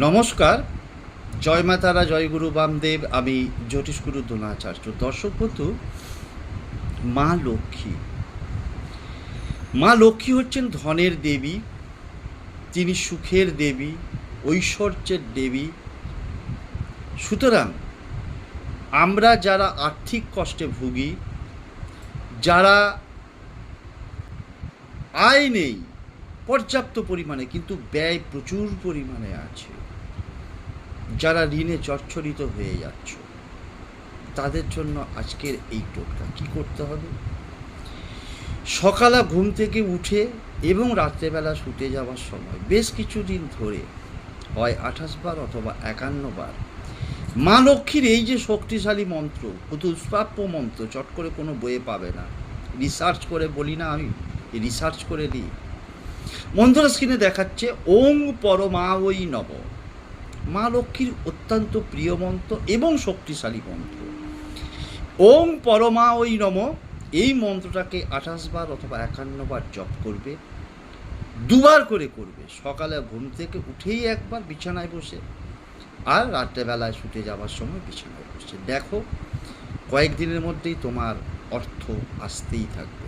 নমস্কার, জয় মা তারা, জয় গুরু বামদেব। আমি জ্যোতিষগুরু দ্রোণাচার্য। দর্শক বন্ধু, মা লক্ষ্মী মা লক্ষ্মী হচ্ছেন ধনের দেবী। তিনি সুখের দেবী, ঐশ্বর্যের দেবী। সুতরাং আমরা যারা আর্থিক কষ্টে ভুগি, যারা আয় নেই পর্যাপ্ত পরিমাণে কিন্তু ব্যয় প্রচুর পরিমাণে আছে, যারা ঋণে জর্জরিত হয়ে যাচ্ছ, তাদের জন্য আজকের এই টোটকা কী করতে হবে। সকালে ঘুম থেকে উঠে এবং রাত্রেবেলা শুতে যাওয়ার সময় বেশ কিছুদিন ধরে হয় 28 বার অথবা 51 বার মা লক্ষ্মীর এই যে শক্তিশালী মন্ত্র, দুষ্প্রাপ্য মন্ত্র, চট করে কোনো বইয়ে পাবে না, রিসার্চ করে বলি না, আমি রিসার্চ করে দিই। মন্ত্র স্ক্রিনে দেখাচ্ছে ওং পরমাওই নব। মা লক্ষ্মীর অত্যন্ত প্রিয় মন্ত্র এবং শক্তিশালী মন্ত্র। ওং পরমাওই নম, এই মন্ত্রটাকে 28 বার অথবা 51 বার জপ করবে, দুবার করে করবে। সকালে ঘুম থেকে উঠেই একবার বিছানায় বসে, আর রাত্রেবেলায় শুতে যাওয়ার সময় বিছানায় বসে। দেখো, কয়েকদিনের মধ্যেই তোমার অর্থ আসতেই থাকবে।